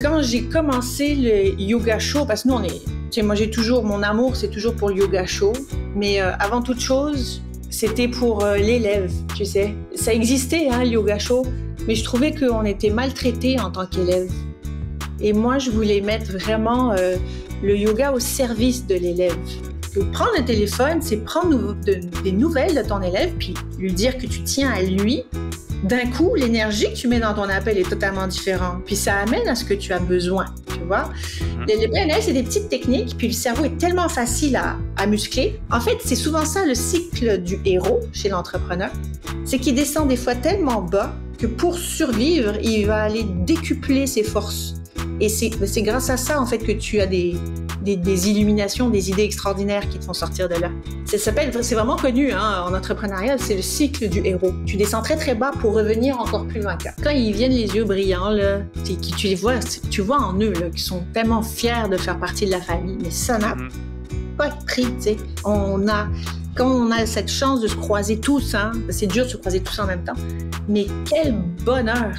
Quand j'ai commencé le yoga show, parce que nous, moi j'ai toujours, mon amour c'est toujours pour le yoga show, mais avant toute chose, c'était pour l'élève, tu sais. Ça existait, le yoga show, mais je trouvais qu'on était maltraités en tant qu'élève. Et moi, je voulais mettre vraiment le yoga au service de l'élève. Prendre le téléphone, c'est prendre des nouvelles de ton élève, puis lui dire que tu tiens à lui. D'un coup, l'énergie que tu mets dans ton appel est totalement différente. Puis ça amène à ce que tu as besoin, tu vois. Le PNL, c'est des petites techniques, puis le cerveau est tellement facile à muscler. En fait, c'est souvent ça le cycle du héros chez l'entrepreneur. C'est qu'il descend des fois tellement bas que pour survivre, il va aller décupler ses forces. Et c'est grâce à ça, en fait, que tu as des illuminations, des idées extraordinaires qui te font sortir de là. C'est vraiment connu en entrepreneuriat, c'est le cycle du héros. Tu descends très très bas pour revenir encore plus vainqueur. Quand ils viennent les yeux brillants, là, tu les vois, tu vois en eux là, qu'ils sont tellement fiers de faire partie de la famille. Mais ça n'a pas de prix, tu sais. Quand on a cette chance de se croiser tous, c'est dur de se croiser tous en même temps, mais quel bonheur!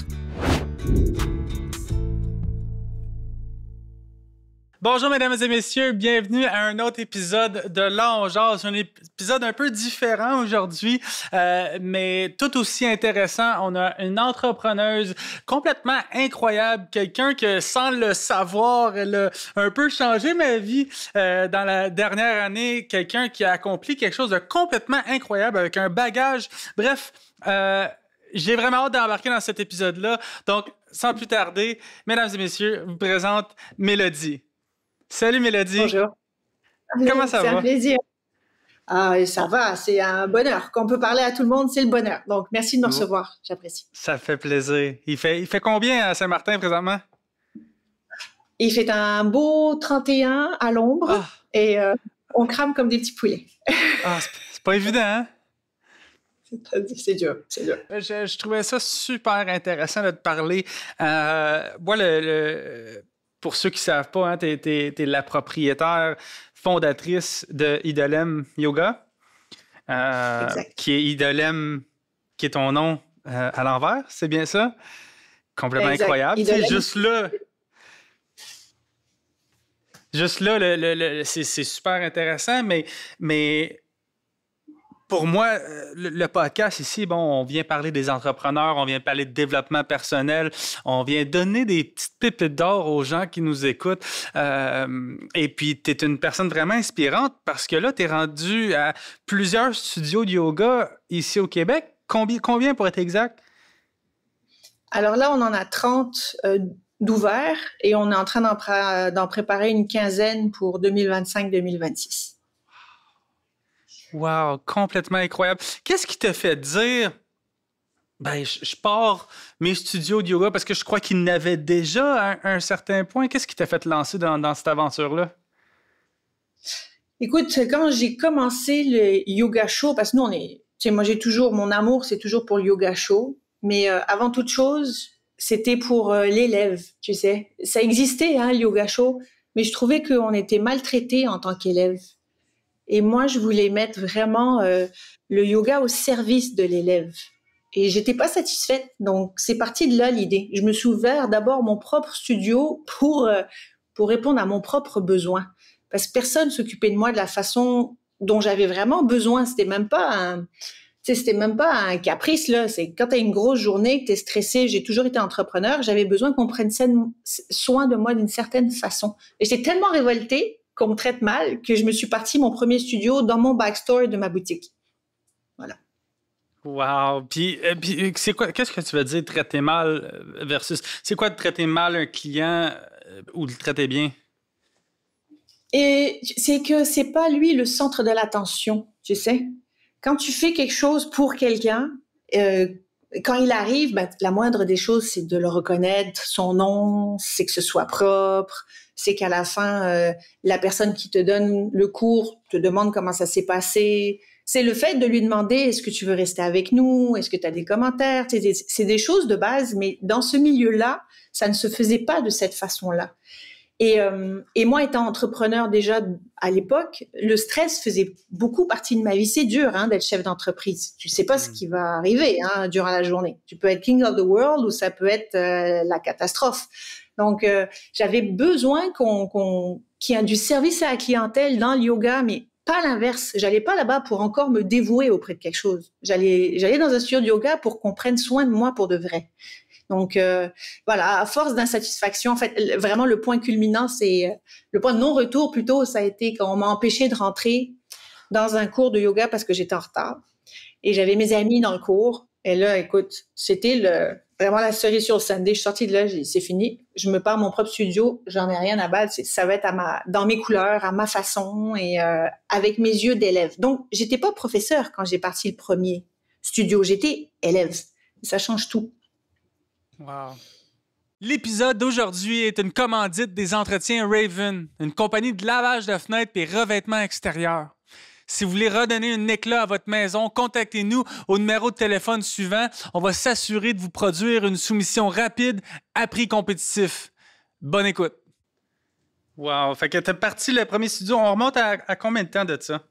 Bonjour mesdames et messieurs, bienvenue à un autre épisode de Là on jase, un épisode un peu différent aujourd'hui, mais tout aussi intéressant. On a une entrepreneuse complètement incroyable, quelqu'un que sans le savoir, elle a un peu changé ma vie dans la dernière année, quelqu'un qui a accompli quelque chose de complètement incroyable avec un bagage. Bref, j'ai vraiment hâte d'embarquer dans cet épisode-là. Donc, sans plus tarder, mesdames et messieurs, je vous présente Mélodie. Salut Mélodie. Bonjour. Comment ça va? C'est un plaisir. Ça va, c'est un bonheur. Qu'on peut parler à tout le monde, c'est le bonheur. Donc, merci de me recevoir, j'apprécie. Ça fait plaisir. Il fait combien à Saint-Martin présentement? Il fait un beau 31 à l'ombre et on crame comme des petits poulets. C'est pas évident, hein? C'est dur, c'est dur. Je trouvais ça super intéressant de te parler. Moi, pour ceux qui ne savent pas, tu es la propriétaire fondatrice de Idolem Yoga, qui est Idolem, qui est ton nom à l'envers, c'est bien ça? Complètement exact. Incroyable. Juste là, c'est super intéressant, mais pour moi, le podcast ici, on vient parler des entrepreneurs, on vient parler de développement personnel, on vient donner des petites pépites d'or aux gens qui nous écoutent. Et puis, tu es une personne vraiment inspirante parce que là, tu es rendu à plusieurs studios de yoga ici au Québec. Combien pour être exact? Alors là, on en a 30 d'ouverts et on est en train d'en préparer une quinzaine pour 2025-2026. Wow, complètement incroyable. Qu'est-ce qui t'a fait dire, je pars mes studios de yoga parce que je crois qu'ils n'avaient déjà à un certain point. Qu'est-ce qui t'a fait te lancer dans cette aventure-là? Écoute, quand j'ai commencé le yoga show, parce que nous, moi j'ai toujours, mon amour c'est toujours pour le yoga show, mais avant toute chose, c'était pour l'élève, tu sais. Ça existait, le yoga show, mais je trouvais qu'on était maltraités en tant qu'élève. Et moi, je voulais mettre vraiment le yoga au service de l'élève. Et j'étais pas satisfaite. Donc, c'est parti de là l'idée. Je me suis ouvert d'abord mon propre studio pour répondre à mon propre besoin. Parce que personne s'occupait de moi de la façon dont j'avais vraiment besoin. C'était même pas un caprice, là. C'est quand t'as une grosse journée, que t'es stressé. J'ai toujours été entrepreneur. J'avais besoin qu'on prenne soin de moi d'une certaine façon. Et j'étais tellement révoltée qu'on me traite mal, que je me suis partie mon premier studio dans mon backstore de ma boutique. Voilà. Wow! Puis c'est quoi, qu'est-ce que tu veux dire traiter mal versus... C'est quoi de traiter mal un client ou de le traiter bien? Et c'est que c'est pas lui le centre de l'attention, tu sais. Quand tu fais quelque chose pour quelqu'un, quand il arrive, la moindre des choses, c'est de le reconnaître, son nom, c'est que ce soit propre, c'est qu'à la fin, la personne qui te donne le cours te demande comment ça s'est passé. C'est le fait de lui demander, est-ce que tu veux rester avec nous? Est-ce que tu as des commentaires? C'est des choses de base, mais dans ce milieu-là, ça ne se faisait pas de cette façon-là. Et moi, étant entrepreneur déjà à l'époque, le stress faisait beaucoup partie de ma vie. C'est dur d'être chef d'entreprise. Tu sais pas ce qui va arriver durant la journée. Tu peux être king of the world ou ça peut être la catastrophe. Donc, j'avais besoin qu'il y ait du service à la clientèle dans le yoga, mais pas l'inverse. J'allais pas là-bas pour encore me dévouer auprès de quelque chose. J'allais dans un studio de yoga pour qu'on prenne soin de moi pour de vrai. Donc, voilà, à force d'insatisfaction, en fait, vraiment le point culminant, c'est le point de non-retour plutôt, ça a été quand on m'a empêché de rentrer dans un cours de yoga parce que j'étais en retard. Et j'avais mes amis dans le cours. Et là, écoute, c'était vraiment la cerise sur le sundae. Je suis sortie de là, j'ai dit, c'est fini. Je me pars mon propre studio. J'en ai rien à battre. Ça va être dans mes couleurs, à ma façon et avec mes yeux d'élève. Donc, j'étais pas professeur quand j'ai parti le premier studio. J'étais élève. Ça change tout. Wow. L'épisode d'aujourd'hui est une commandite des entretiens Raven, une compagnie de lavage de fenêtres et revêtements extérieurs. Si vous voulez redonner un éclat à votre maison, contactez-nous au numéro de téléphone suivant. On va s'assurer de vous produire une soumission rapide à prix compétitif. Bonne écoute. Wow, fait que t'as parti le premier studio. On remonte à combien de temps de ça?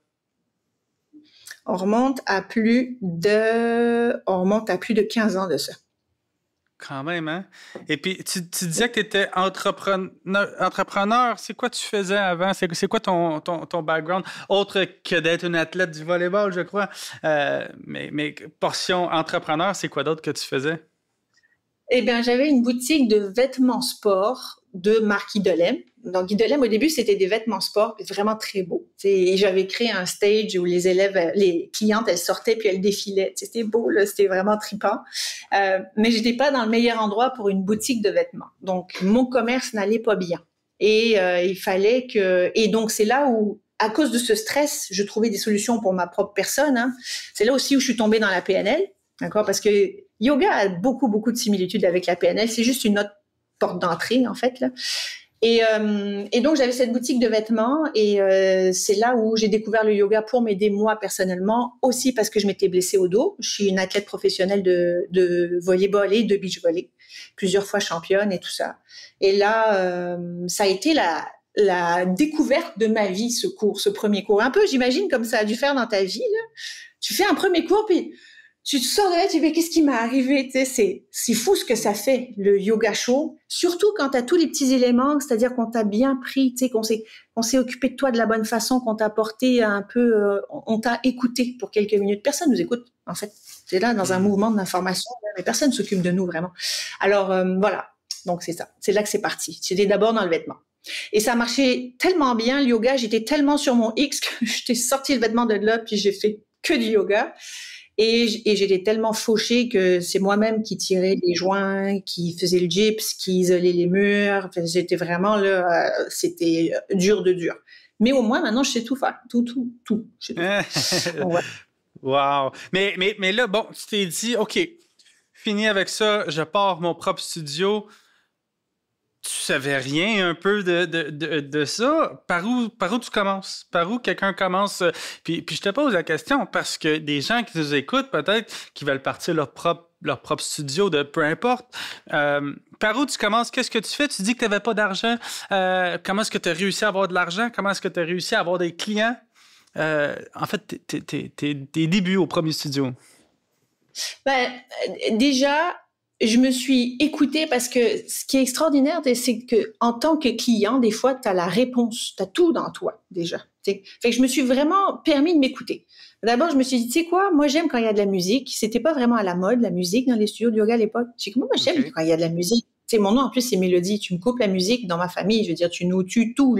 On remonte à plus de 15 ans de ça. Quand même, hein? Et puis, tu disais que tu étais entrepreneur. C'est quoi tu faisais avant? C'est quoi ton background? Autre que d'être une athlète du volleyball, je crois. Mais portion entrepreneur, c'est quoi d'autre que tu faisais? Eh bien, j'avais une boutique de vêtements sport de marque Idolem. Donc, Idolem, au début, c'était des vêtements sport, vraiment très beaux. Et j'avais créé un stage où les clientes, elles sortaient puis elles défilaient. C'était beau, là, c'était vraiment trippant. Mais j'étais pas dans le meilleur endroit pour une boutique de vêtements. Donc, mon commerce n'allait pas bien. Et il fallait que... Et donc, c'est là où, à cause de ce stress, je trouvais des solutions pour ma propre personne. Hein. C'est là aussi où je suis tombée dans la PNL. D'accord? Parce que yoga a beaucoup, beaucoup de similitudes avec la PNL. C'est juste une autre porte d'entrée, en fait, là. Et donc, j'avais cette boutique de vêtements et c'est là où j'ai découvert le yoga pour m'aider moi personnellement, aussi parce que je m'étais blessée au dos. Je suis une athlète professionnelle de volleyball et de beach volley, plusieurs fois championne et tout ça. Et là, ça a été la découverte de ma vie, ce premier cours. Un peu, j'imagine, comme ça a dû faire dans ta vie, là. Tu fais un premier cours, puis tu te sors de là, tu dis, mais qu'est-ce qui m'est arrivé? Tu sais, c'est fou ce que ça fait, le yoga chaud. Surtout quand tu as tous les petits éléments, c'est-à-dire qu'on t'a bien pris, tu sais, qu'on s'est occupé de toi de la bonne façon, qu'on t'a porté un peu, on t'a écouté pour quelques minutes. Personne nous écoute, en fait. C'est là, dans un mouvement d'information, mais personne s'occupe de nous, vraiment. Alors, voilà. Donc, c'est ça. C'est là que c'est parti. C'était d'abord dans le vêtement. Et ça marchait tellement bien, le yoga. J'étais tellement sur mon X que j'étais sortie le vêtement de là, puis j'ai fait que du yoga. Et j'étais tellement fauchée que c'est moi-même qui tirais les joints, qui faisais le gyps, qui isolait les murs. Enfin, j'étais vraiment là, c'était dur de dur. Mais au moins, maintenant, je sais tout faire. Tout. Je sais tout. Donc, ouais. Wow! Mais là, bon, tu t'es dit, OK, fini avec ça, je pars mon propre studio. Tu savais rien un peu de ça? Par où tu commences? Par où quelqu'un commence? Puis je te pose la question parce que des gens qui nous écoutent, peut-être, qui veulent partir leur propre studio de peu importe. Par où tu commences? Qu'est-ce que tu fais? Tu dis que tu n'avais pas d'argent. Comment est-ce que tu as réussi à avoir de l'argent? Comment est-ce que tu as réussi à avoir des clients? En fait, tes débuts au premier studio. Ben, déjà... je me suis écoutée parce que ce qui est extraordinaire, c'est que en tant que client, des fois, tu as la réponse, tu as tout dans toi déjà. T'sais. Fait que je me suis vraiment permis de m'écouter. D'abord, je me suis dit, tu sais quoi, moi j'aime quand il y a de la musique. C'était pas vraiment à la mode, la musique dans les studios de yoga à l'époque. J'ai dit, moi j'aime quand il y a de la musique. Tu sais, mon nom en plus c'est Mélodie. Tu me coupes la musique dans ma famille, je veux dire, tu nous tues tout.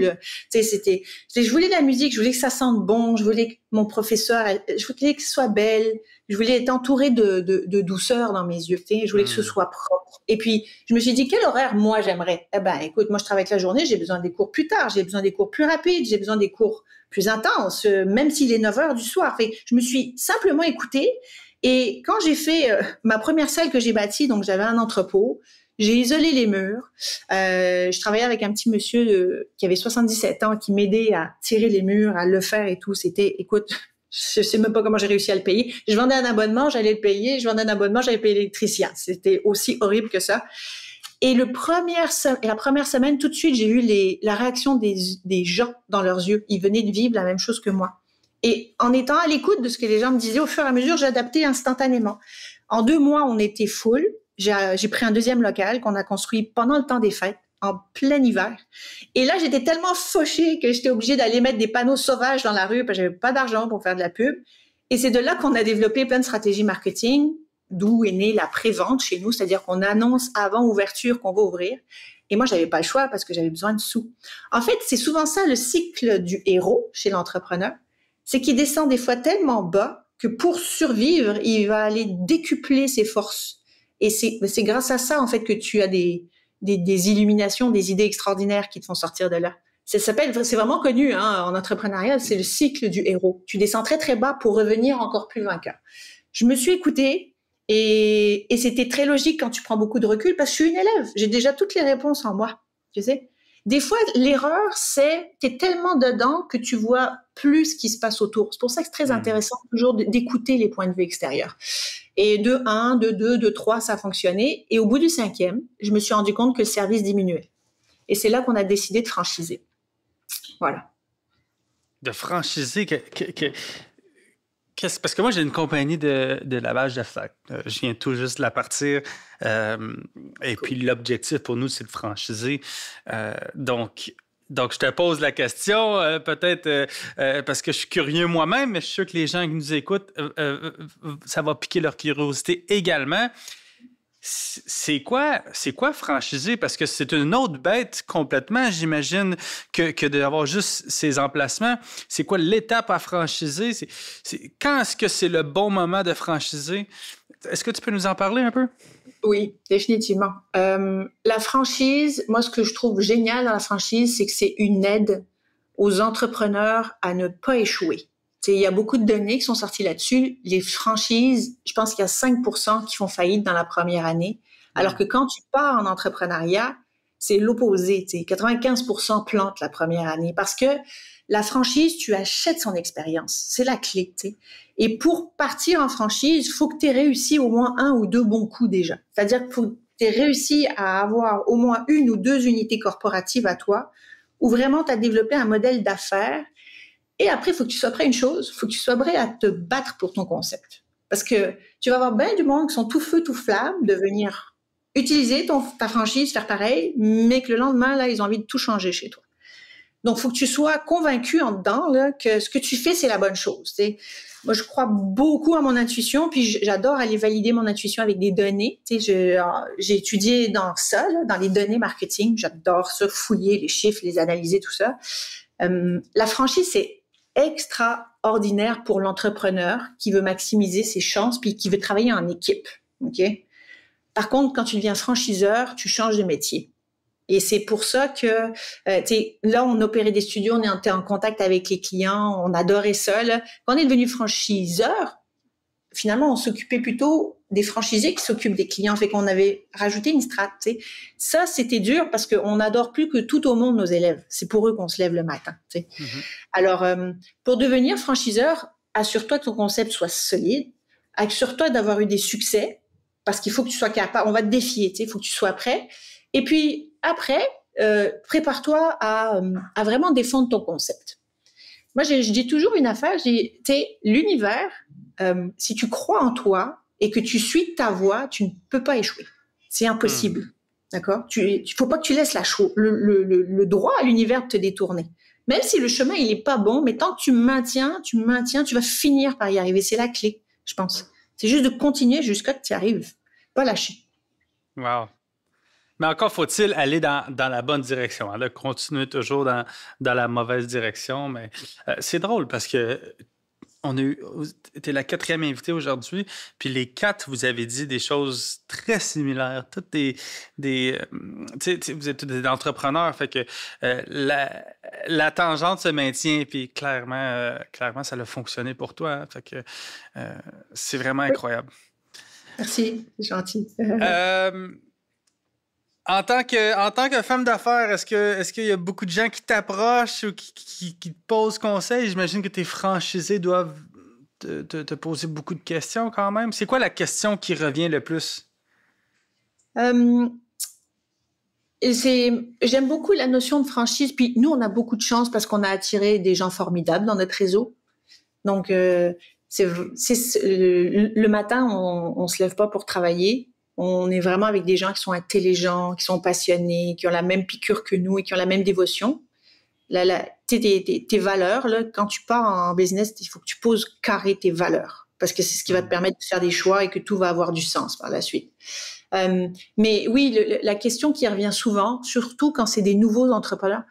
Tu sais, je voulais de la musique, je voulais que ça sente bon, je voulais que mon professeur, je voulais que ce soit belle. Je voulais être entourée de douceur dans mes yeux. Je voulais que ce soit propre. Et puis, je me suis dit, quel horaire, moi, j'aimerais? Eh ben, écoute, moi, je travaille toute la journée, j'ai besoin des cours plus tard, j'ai besoin des cours plus rapides, j'ai besoin des cours plus intenses, même s'il est 9 heures du soir. Je me suis simplement écoutée. Et quand j'ai fait ma première salle que j'ai bâtie, donc j'avais un entrepôt, j'ai isolé les murs. Je travaillais avec un petit monsieur qui avait 77 ans, qui m'aidait à tirer les murs, à le faire et tout. C'était, écoute... je sais même pas comment j'ai réussi à le payer. Je vendais un abonnement, j'allais le payer. Je vendais un abonnement, j'allais payer l'électricien. C'était aussi horrible que ça. Et la première semaine, tout de suite, j'ai eu la réaction des gens dans leurs yeux. Ils venaient de vivre la même chose que moi. Et en étant à l'écoute de ce que les gens me disaient, au fur et à mesure, j'ai adapté instantanément. En 2 mois, on était full. J'ai pris un deuxième local qu'on a construit pendant le temps des fêtes. en plein hiver. Et là, j'étais tellement fauchée que j'étais obligée d'aller mettre des panneaux sauvages dans la rue parce que j'avais pas d'argent pour faire de la pub. Et c'est de là qu'on a développé plein de stratégies marketing, d'où est née la pré-vente chez nous, c'est-à-dire qu'on annonce avant ouverture qu'on va ouvrir. Et moi, j'avais pas le choix parce que j'avais besoin de sous. En fait, c'est souvent ça le cycle du héros chez l'entrepreneur, c'est qu'il descend des fois tellement bas que pour survivre, il va aller décupler ses forces. Et c'est grâce à ça, en fait, que tu as des illuminations, des idées extraordinaires qui te font sortir de là. C'est vraiment connu en entrepreneuriat, c'est le cycle du héros. Tu descends très, très bas pour revenir encore plus vainqueur. Je me suis écoutée et c'était très logique quand tu prends beaucoup de recul parce que je suis une élève. J'ai déjà toutes les réponses en moi, tu sais. Des fois, l'erreur, c'est t'es tellement dedans que tu vois plus ce qui se passe autour. C'est pour ça que c'est très intéressant toujours d'écouter les points de vue extérieurs. Et de 1, de 2, de 3, ça a fonctionné. Et au bout du 5e, je me suis rendu compte que le service diminuait. Et c'est là qu'on a décidé de franchiser. Voilà. De franchiser parce que moi, j'ai une compagnie de lavage de sacs. Je viens tout juste de la partir. Et puis, l'objectif pour nous, c'est de franchiser. Donc, je te pose la question, peut-être parce que je suis curieux moi-même, mais je suis sûr que les gens qui nous écoutent, ça va piquer leur curiosité également. C'est quoi franchiser? Parce que c'est une autre bête complètement, j'imagine, que d'avoir juste ces emplacements. C'est quoi l'étape à franchiser? Quand est-ce que c'est le bon moment de franchiser? Est-ce que tu peux nous en parler un peu? Oui, définitivement. La franchise, moi, ce que je trouve génial dans la franchise, c'est que c'est une aide aux entrepreneurs à ne pas échouer. Il y a beaucoup de données qui sont sorties là-dessus. Les franchises, je pense qu'il y a 5% qui font faillite dans la première année, alors que quand tu pars en entrepreneuriat, c'est l'opposé. 95% plantent la première année parce que la franchise, tu achètes son expérience. C'est la clé. T'sais. Et pour partir en franchise, il faut que tu aies réussi au moins 1 ou 2 bons coups déjà. C'est-à-dire qu'il faut que tu aies réussi à avoir au moins 1 ou 2 unités corporatives à toi où vraiment tu as développé un modèle d'affaires. Et après, il faut que tu sois prêt à une chose, il faut que tu sois prêt à te battre pour ton concept. Parce que tu vas avoir bien du monde qui sont tout feu, tout flamme de venir utiliser ta franchise, faire pareil, mais que le lendemain, là, ils ont envie de tout changer chez toi. Donc, il faut que tu sois convaincu en dedans là, que ce que tu fais, c'est la bonne chose. T'sais. Moi, je crois beaucoup à mon intuition, puis j'adore aller valider mon intuition avec des données. J'ai étudié dans ça, là, dans les données marketing. J'adore ça, fouiller les chiffres, les analyser, tout ça. La franchise, c'est extraordinaire pour l'entrepreneur qui veut maximiser ses chances puis qui veut travailler en équipe. Okay? Par contre, quand tu deviens franchiseur, tu changes de métier. Et c'est pour ça que là, on opérait des studios, on était en contact avec les clients, on adorait ça. Là. Quand on est devenu franchiseur, finalement, on s'occupait plutôt des franchisés qui s'occupent des clients. Fait qu'on avait rajouté une strate. T'sais. Ça, c'était dur parce qu'on n'adore plus que tout au monde nos élèves. C'est pour eux qu'on se lève le matin. Mm-hmm. Alors, pour devenir franchiseur, assure-toi que ton concept soit solide. Assure-toi d'avoir eu des succès parce qu'il faut que tu sois capable. On va te défier. Il faut que tu sois prêt. Et puis, après, prépare-toi à vraiment défendre ton concept. Moi, je dis toujours une affaire. Je dis, l'univers, si tu crois en toi, et que tu suis ta voie, tu ne peux pas échouer. C'est impossible. D'accord? Il faut pas que tu laisses le droit à l'univers de te détourner. Même si le chemin, il est pas bon, mais tant que tu maintiens, tu vas finir par y arriver. C'est la clé, je pense. C'est juste de continuer jusqu'à ce que tu y arrives. Pas lâcher. Wow. Mais encore faut-il aller dans la bonne direction. Hein, continuer toujours dans la mauvaise direction. Mais c'est drôle parce que t'es la 4e invitée aujourd'hui, puis les 4, vous avez dit des choses très similaires. Toutes vous êtes tous des entrepreneurs, fait que la tangente se maintient, puis clairement, ça a fonctionné pour toi. Hein, fait que c'est vraiment incroyable. Merci, c'est gentil. En tant que femme d'affaires, est-ce qu'il y a beaucoup de gens qui t'approchent ou qui te posent conseil? J'imagine que tes franchisés doivent te poser beaucoup de questions quand même. C'est quoi la question qui revient le plus? J'aime beaucoup la notion de franchise. Puis nous, on a beaucoup de chance parce qu'on a attiré des gens formidables dans notre réseau. Donc, le matin, on se lève pas pour travailler. On est vraiment avec des gens qui sont intelligents, qui sont passionnés, qui ont la même piqûre que nous et qui ont la même dévotion. Tes valeurs, là, quand tu pars en business, il faut que tu poses carré tes valeurs parce que c'est ce qui va te permettre de faire des choix et que tout va avoir du sens par la suite. Mais oui, la question qui revient souvent, surtout quand c'est des nouveaux entrepreneurs,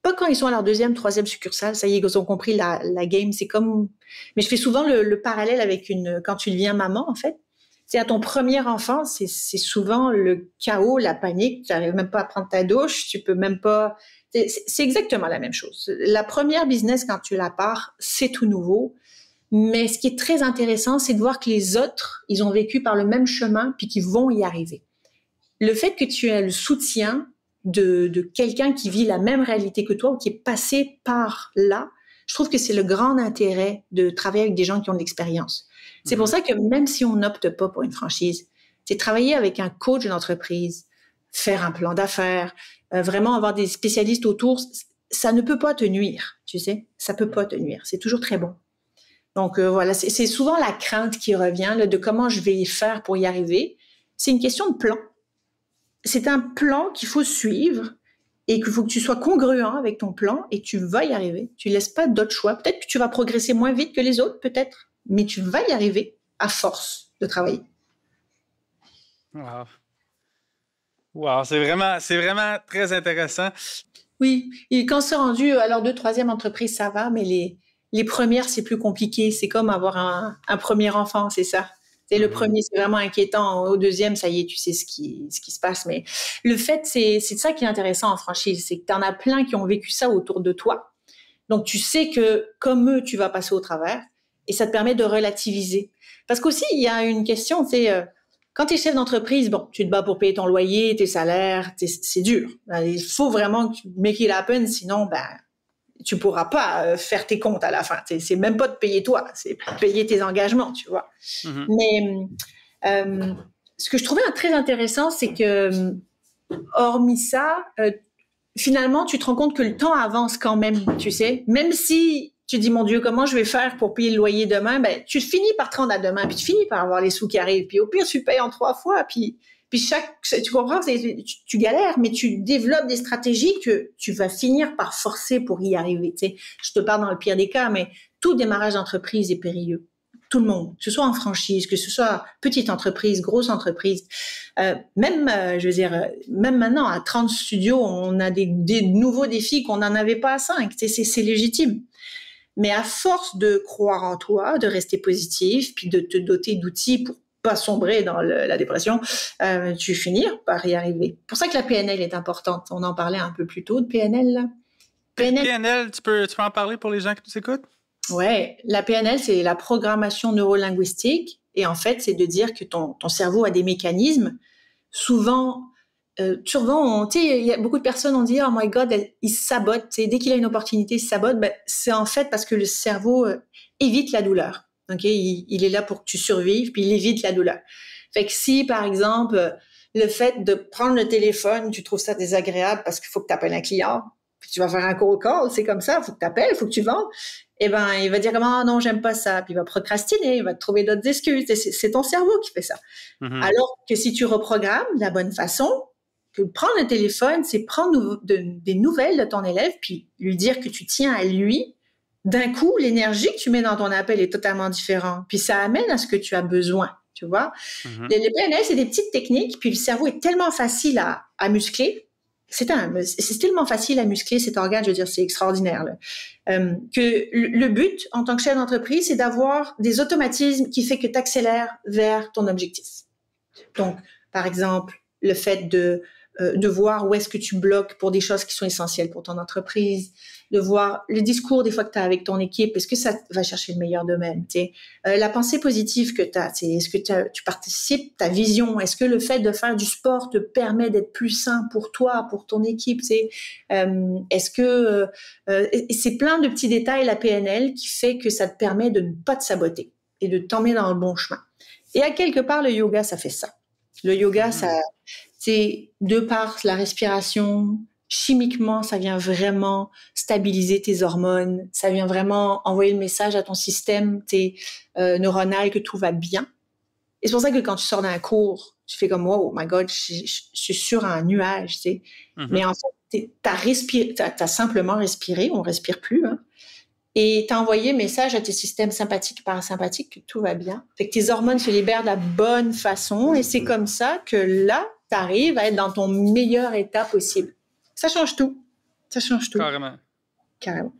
pas quand ils sont à leur deuxième, troisième succursale, ça y est, ils ont compris la game, c'est comme... Mais je fais souvent le parallèle avec quand tu deviens maman, en fait. C'est à ton premier enfant, c'est souvent le chaos, la panique, tu n'arrives même pas à prendre ta douche, tu peux même pas... C'est exactement la même chose. La première business, quand tu la pars, c'est tout nouveau. Mais ce qui est très intéressant, c'est de voir que les autres, ils ont vécu par le même chemin puis qu'ils vont y arriver. Le fait que tu aies le soutien de quelqu'un qui vit la même réalité que toi ou qui est passé par là, je trouve que c'est le grand intérêt de travailler avec des gens qui ont de l'expérience. C'est pour ça que même si on n'opte pas pour une franchise, c'est travailler avec un coach d'entreprise, faire un plan d'affaires, vraiment avoir des spécialistes autour, ça ne peut pas te nuire, tu sais, ça peut pas te nuire, c'est toujours très bon. Donc voilà, c'est souvent la crainte qui revient là, de comment je vais faire pour y arriver. C'est une question de plan. C'est un plan qu'il faut suivre et qu'il faut que tu sois congruent avec ton plan et tu vas y arriver. Tu laisses pas d'autres choix. Peut-être que tu vas progresser moins vite que les autres, peut-être, mais tu vas y arriver à force de travailler. Wow. Wow, c'est vraiment très intéressant. Oui, et quand c'est rendu à leur 2e, 3e entreprise, ça va, mais les premières, c'est plus compliqué. C'est comme avoir un premier enfant, c'est ça. C'est le premier, c'est vraiment inquiétant. Au 2e, ça y est, tu sais ce qui se passe. Mais le fait, c'est ça qui est intéressant en franchise, c'est que tu en as plein qui ont vécu ça autour de toi. Donc, tu sais que comme eux, tu vas passer au travers et ça te permet de relativiser. Parce qu'aussi, il y a une question, c'est quand tu es chef d'entreprise, bon, tu te bats pour payer ton loyer, tes salaires, c'est dur. Il faut vraiment que tu make it happen, sinon, tu pourras pas faire tes comptes à la fin. C'est même pas de payer toi, c'est payer tes engagements, tu vois. Mais ce que je trouvais très intéressant, c'est que hormis ça, finalement, tu te rends compte que le temps avance quand même, tu sais. Même si tu dis, mon Dieu, comment je vais faire pour payer le loyer demain? Tu finis par te rendre à demain, puis tu finis par avoir les sous qui arrivent. Puis au pire, tu payes en 3 fois, puis tu comprends, tu galères, mais tu développes des stratégies que tu vas finir par forcer pour y arriver. Tu sais, je te parle dans le pire des cas, mais tout démarrage d'entreprise est périlleux. Tout le monde, que ce soit en franchise, que ce soit petite entreprise, grosse entreprise, même maintenant à 30 studios, on a des nouveaux défis qu'on n'en avait pas à 5. Tu sais, c'est légitime. Mais à force de croire en toi, de rester positif, puis de te doter d'outils pour pas sombrer dans la dépression, tu finis par y arriver. C'est pour ça que la PNL est importante. On en parlait un peu plus tôt de PNL. Là. PNL, tu peux en parler pour les gens qui nous écoutent? Ouais, la PNL, c'est la programmation neurolinguistique. Et en fait, c'est de dire que ton cerveau a des mécanismes. Souvent, tu sais, il y a beaucoup de personnes ont dit « Oh my God, il se sabote. » Dès qu'il a une opportunité, il se sabote. C'est en fait parce que le cerveau évite la douleur. Okay? Il est là pour que tu survives, puis il évite la douleur. Fait que si, par exemple, le fait de prendre le téléphone, tu trouves ça désagréable parce qu'il faut que tu appelles un client, puis tu vas faire un cold call, c'est comme ça, il faut que tu appelles, il faut que tu vendes, il va dire « Ah non, j'aime pas ça », puis il va procrastiner, il va te trouver d'autres excuses. C'est ton cerveau qui fait ça. Alors que si tu reprogrammes de la bonne façon, que prendre le téléphone, c'est prendre des nouvelles de ton élève, puis lui dire que tu tiens à lui. D'un coup, l'énergie que tu mets dans ton appel est totalement différente. Puis ça amène à ce que tu as besoin, tu vois. Les PNL, c'est des petites techniques, puis le cerveau est tellement facile à muscler. C'est tellement facile à muscler cet organe, je veux dire, c'est extraordinaire. Là. Que le but, en tant que chef d'entreprise, c'est d'avoir des automatismes qui fait que tu accélères vers ton objectif. Donc, par exemple, le fait de voir où est-ce que tu bloques pour des choses qui sont essentielles pour ton entreprise, de voir le discours des fois que tu as avec ton équipe, est-ce que ça va chercher le meilleur domaine, la pensée positive que tu as, est-ce que tu participes, ta vision, est-ce que le fait de faire du sport te permet d'être plus sain pour toi, pour ton équipe, est-ce que c'est plein de petits détails, la PNL, qui fait que ça te permet de ne pas te saboter et de t'emmener dans le bon chemin. Et à quelque part, le yoga, ça fait ça. Le yoga, c'est de par la respiration, chimiquement, ça vient vraiment stabiliser tes hormones, ça vient vraiment envoyer le message à ton système neuronal que tout va bien. Et c'est pour ça que quand tu sors d'un cours, tu fais comme, oh my God, je suis sur un nuage, tu sais. Mm-hmm. Mais en fait, t'as simplement respiré, on respire plus, hein. Et t'as envoyé message à tes systèmes sympathiques et parasympathiques que tout va bien. Fait que tes hormones se libèrent de la bonne façon et c'est comme ça que là, t'arrives à être dans ton meilleur état possible. Ça change tout. Ça change tout. Carrément. Carrément.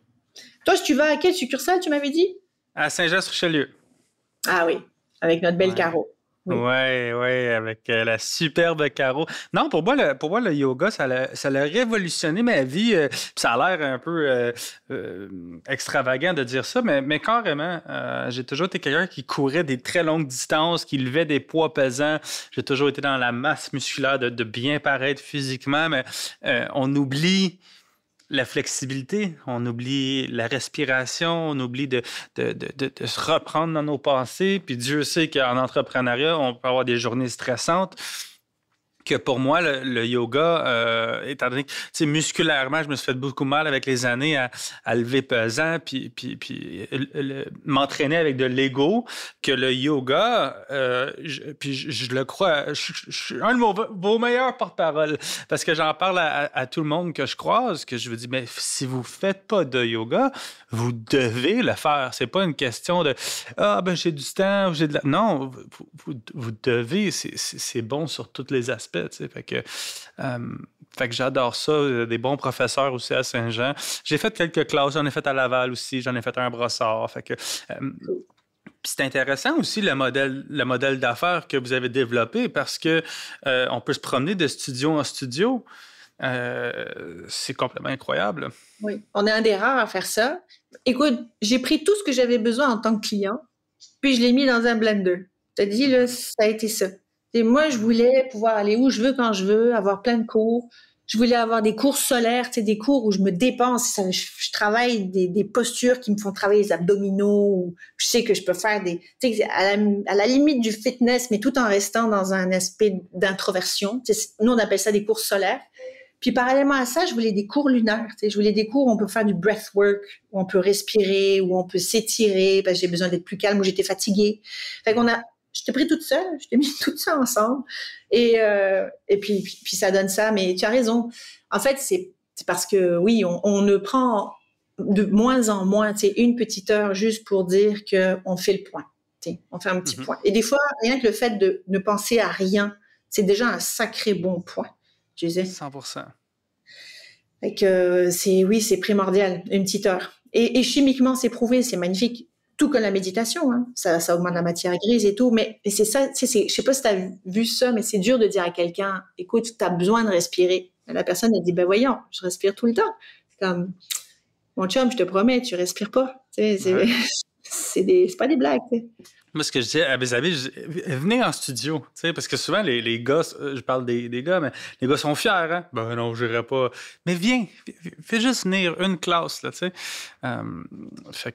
Toi, si tu vas à quelle succursale, tu m'avais dit? À Saint-Jean-sur-Richelieu. Ah oui, avec notre belle Caro. Oui, avec la superbe Caro. Non, pour moi, le yoga, ça l'a révolutionné ma vie. Ça a l'air un peu extravagant de dire ça, mais carrément, j'ai toujours été quelqu'un qui courait des très longues distances, qui levait des poids pesants. J'ai toujours été dans la masse musculaire de bien paraître physiquement, mais on oublie la flexibilité, on oublie la respiration, on oublie de se reprendre dans nos pensées. Puis Dieu sait qu'en entrepreneuriat, on peut avoir des journées stressantes. Que pour moi, le yoga, étant donné que musculairement, je me suis fait beaucoup mal avec les années à lever pesant, puis m'entraîner avec de l'ego, que le yoga, je le crois, je suis un de vos meilleurs porte-parole, parce que j'en parle à tout le monde que je croise, que je veux dire, mais si vous faites pas de yoga, vous devez le faire. C'est pas une question de « Ah, ben j'ai du temps, ou j'ai de la... » Non, vous devez, c'est bon sur tous les aspects. Fait que j'adore ça. Des bons professeurs aussi à Saint-Jean. J'ai fait quelques classes. J'en ai fait à Laval aussi. J'en ai fait un à Brossard. Fait que c'est intéressant aussi le modèle d'affaires que vous avez développé parce que on peut se promener de studio en studio. C'est complètement incroyable. Oui, on est un des rares à faire ça. Écoute, j'ai pris tout ce que j'avais besoin en tant que client, puis je l'ai mis dans un blender. T'as dit, là, ça a été ça. Et moi, je voulais pouvoir aller où je veux, quand je veux, avoir plein de cours. Je voulais avoir des cours solaires, des cours où je me dépense. Je travaille des postures qui me font travailler les abdominaux. Où je sais que je peux faire à la limite du fitness, mais tout en restant dans un aspect d'introversion. Nous, on appelle ça des cours solaires. Puis parallèlement à ça, je voulais des cours lunaires. Je voulais des cours où on peut faire du breathwork, où on peut respirer, où on peut s'étirer, parce que j'ai besoin d'être plus calme, où j'étais fatiguée. Fait qu'on a... Je t'ai pris toute seule, je t'ai mis tout ça ensemble. Et puis ça donne ça. Mais tu as raison. En fait, c'est parce que, oui, on ne prend de moins en moins, une petite heure juste pour dire qu'on fait le point. On fait un petit point. Et des fois, rien que le fait de ne penser à rien, c'est déjà un sacré bon point. Tu sais? 100%. Fait que c'est primordial, une petite heure. Et chimiquement, c'est prouvé, c'est magnifique. Tout comme la méditation, hein. Ça augmente la matière grise et tout, mais c'est ça, je sais pas si tu as vu ça, mais c'est dur de dire à quelqu'un, écoute, tu as besoin de respirer. Et la personne, elle dit, ben voyons, je respire tout le temps. C'est comme, mon chum, je te promets, tu respires pas. C'est pas des blagues. T'sais. Moi, ce que je dis à mes amis, venez en studio, parce que souvent, les gars, je parle des gars, mais les gars sont fiers, hein? Ben non, je n'irai pas. Mais viens, fais juste venir une classe, là, tu sais. Fait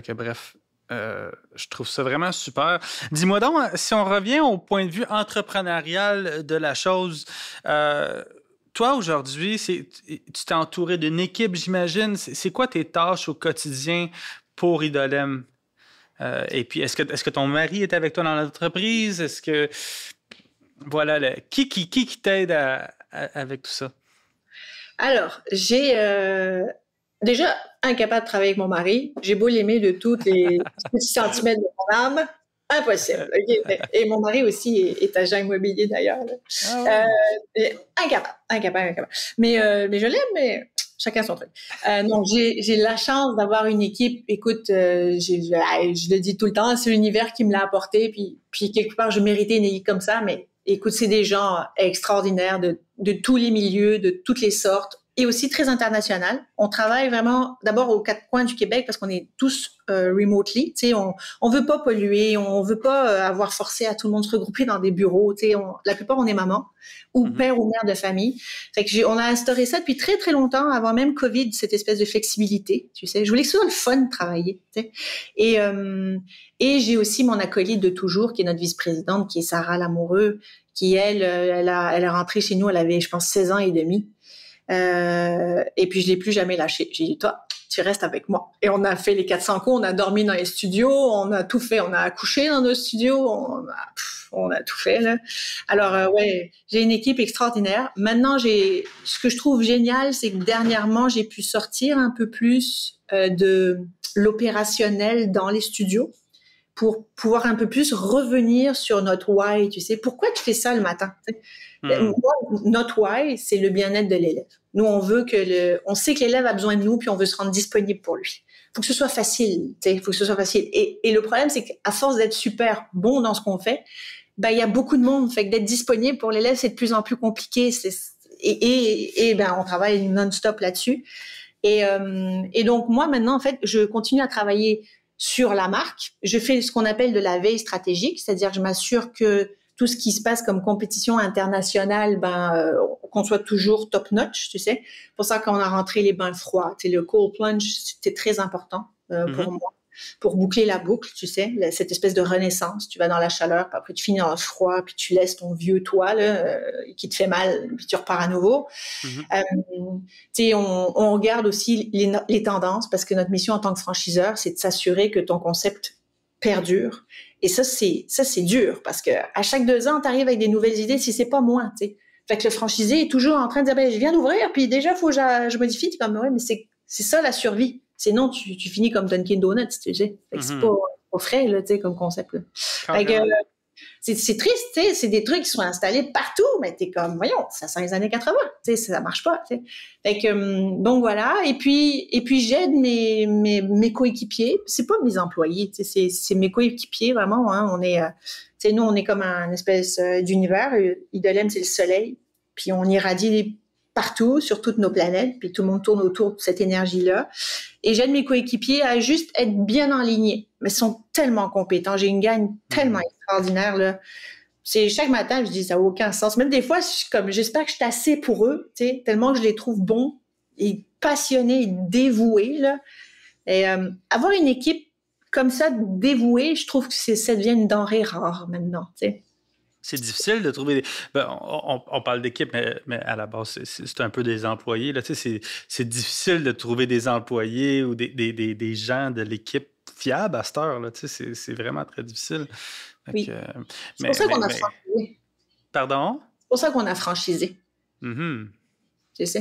que bref. Je trouve ça vraiment super. Dis-moi donc, si on revient au point de vue entrepreneurial de la chose, toi, aujourd'hui, tu t'es entouré d'une équipe, j'imagine. C'est quoi tes tâches au quotidien pour Idolem? Et puis, est-ce que ton mari est avec toi dans l'entreprise? Est-ce que... Voilà, qui t'aide avec tout ça? Alors, j'ai... Déjà, incapable de travailler avec mon mari. J'ai beau l'aimer de tous les petits centimètres de mon âme. Impossible. Okay? Et mon mari aussi est agent immobilier, d'ailleurs. Ah ouais. Incapable. Mais je l'aime, mais chacun son truc. Non, j'ai la chance d'avoir une équipe. Écoute, je le dis tout le temps, c'est l'univers qui me l'a apporté. Puis quelque part, je méritais une équipe comme ça. Mais écoute, c'est des gens extraordinaires de tous les milieux, de toutes les sortes. Et aussi très international. On travaille vraiment d'abord aux quatre coins du Québec parce qu'on est tous remotely. Tu sais, on veut pas polluer, on veut pas avoir forcé à tout le monde se regrouper dans des bureaux. Tu sais, la plupart on est maman ou père ou mère de famille. Fait que on a instauré ça depuis très très longtemps, avant même Covid, cette espèce de flexibilité. Tu sais, je voulais que ce soit le fun de travailler. Tu sais. Et j'ai aussi mon acolyte de toujours, qui est notre vice-présidente, qui est Sarah Lamoureux, qui elle a rentré chez nous, elle avait je pense 16 ans et demi. Et puis, je l'ai plus jamais lâché. J'ai dit, toi, tu restes avec moi. Et on a fait les 400 coups, on a dormi dans les studios, on a tout fait, on a accouché dans nos studios, on a tout fait, là. Alors, ouais, j'ai une équipe extraordinaire. Maintenant, ce que je trouve génial, c'est que dernièrement, j'ai pu sortir un peu plus de l'opérationnel dans les studios pour pouvoir un peu plus revenir sur notre why, tu sais. Pourquoi tu fais ça le matin? Moi, notre why, c'est le bien-être de l'élève. Nous, on sait que l'élève a besoin de nous, puis on veut se rendre disponible pour lui. Faut que ce soit facile, tu sais. Faut que ce soit facile. Et le problème, c'est qu'à force d'être super bon dans ce qu'on fait, il y a beaucoup de monde. Fait que d'être disponible pour l'élève, c'est de plus en plus compliqué. On travaille non-stop là-dessus. Et donc, moi, maintenant, en fait, je continue à travailler sur la marque. Je fais ce qu'on appelle de la veille stratégique, c'est-à-dire que je m'assure que tout ce qui se passe comme compétition internationale, qu'on soit toujours top-notch, tu sais. C'est pour ça qu'on a rentré les bains froids. Tu sais, le cold plunge, c'était très important pour moi, pour boucler la boucle, tu sais, cette espèce de renaissance. Tu vas dans la chaleur, puis après tu finis dans le froid, puis tu laisses ton vieux toit là, qui te fait mal, puis tu repars à nouveau. Tu sais, on regarde aussi les tendances, parce que notre mission en tant que franchiseur, c'est de s'assurer que ton concept perdure. Et ça, c'est dur, parce que à chaque 2 ans, tu arrives avec des nouvelles idées, si c'est pas moins, tu sais. Fait que le franchisé est toujours en train de dire, je viens d'ouvrir, puis déjà, faut que je modifie. Tu es comme, ouais, mais c'est ça la survie. Sinon, tu finis comme Dunkin' Donuts, tu sais. Fait que c'est pas frais, là, tu sais, comme concept, là. Fait que, c'est triste, tu sais, c'est des trucs qui sont installés partout, mais t'es comme, voyons, ça sent les années 80, tu sais, ça marche pas, tu sais. Fait que, donc voilà, et puis j'aide mes coéquipiers, c'est pas mes employés, tu sais, c'est mes coéquipiers, vraiment, hein, tu sais, nous, on est comme un espèce d'univers, Idolem, c'est le soleil, puis on irradie partout, sur toutes nos planètes, puis tout le monde tourne autour de cette énergie-là. Et j'aide mes coéquipiers à juste être bien en ligne. Mais ils sont tellement compétents. J'ai une gang tellement extraordinaire, là. C'est chaque matin, je dis, ça n'a aucun sens. Même des fois, j'espère que je suis assez pour eux, tu sais, tellement que je les trouve bons et passionnés et dévoués, là. Et avoir une équipe comme ça, dévouée, je trouve que ça devient une denrée rare maintenant, tu sais. C'est difficile de trouver... on parle d'équipe, mais à la base, c'est un peu des employés. Là. Tu sais, c'est difficile de trouver des employés ou des gens de l'équipe fiables à cette heure. Là. Tu sais, c'est vraiment très difficile. Oui. C'est pour ça qu'on a franchisé. Pardon? C'est pour ça qu'on a franchisé. Mm-hmm.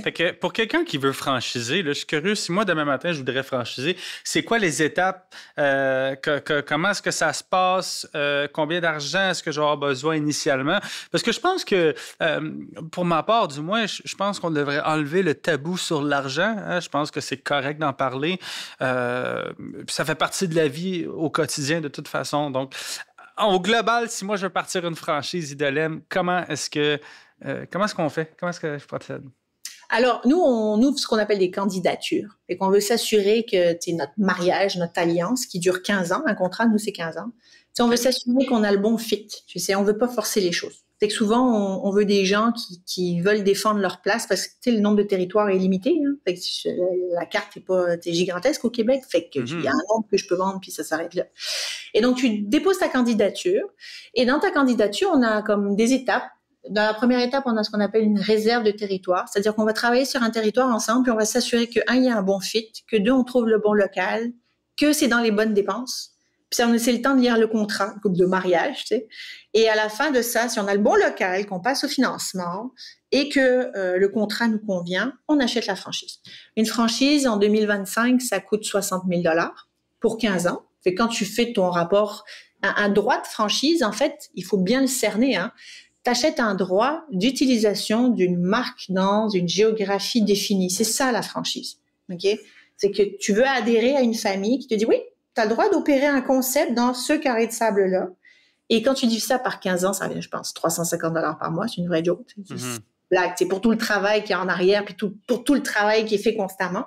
Fait que pour quelqu'un qui veut franchiser, là, je suis curieux, si moi, demain matin, je voudrais franchiser, c'est quoi les étapes? Comment est-ce que ça se passe? Combien d'argent est-ce que je vais avoir besoin initialement? Parce que je pense que, pour ma part, du moins, je pense qu'on devrait enlever le tabou sur l'argent. Hein? Je pense que c'est correct d'en parler. Ça fait partie de la vie au quotidien, de toute façon. Donc, au global, si moi, je veux partir une franchise Idolem, comment est-ce qu'on fait? Comment est-ce que je procède? Alors, nous, on ouvre ce qu'on appelle des candidatures et qu'on veut s'assurer que notre mariage, notre alliance, qui dure 15 ans, un contrat, nous, c'est 15 ans, on veut s'assurer qu'on a le bon fit. Tu sais, on veut pas forcer les choses. C'est que souvent, on veut des gens qui veulent défendre leur place parce que le nombre de territoires est limité. Hein. Fait que la carte est gigantesque au Québec. Fait que il y a un nombre que je peux vendre, puis ça s'arrête là. Et donc, tu déposes ta candidature. Et dans ta candidature, on a comme des étapes. Dans la première étape, on a ce qu'on appelle une réserve de territoire. C'est-à-dire qu'on va travailler sur un territoire ensemble, puis on va s'assurer que, 1, il y a un bon fit, que 2, on trouve le bon local, que c'est dans les bonnes dépenses. Puis ça, c'est le temps de lire le contrat de mariage, tu sais. Et à la fin de ça, si on a le bon local, qu'on passe au financement et que le contrat nous convient, on achète la franchise. Une franchise, en 2025, ça coûte 60 000 $ pour 15 ans. Fait que quand tu fais ton rapport, un droit de franchise, en fait, il faut bien le cerner, hein. T'achètes un droit d'utilisation d'une marque dans une géographie définie. C'est ça, la franchise. OK? C'est que tu veux adhérer à une famille qui te dit, oui, tu as le droit d'opérer un concept dans ce carré de sable-là. Et quand tu divises ça par 15 ans, ça revient, je pense, 350 $ par mois. C'est une vraie joke. C'est blague. C'est pour tout le travail qu'il y a en arrière, puis pour tout le travail qui est fait constamment.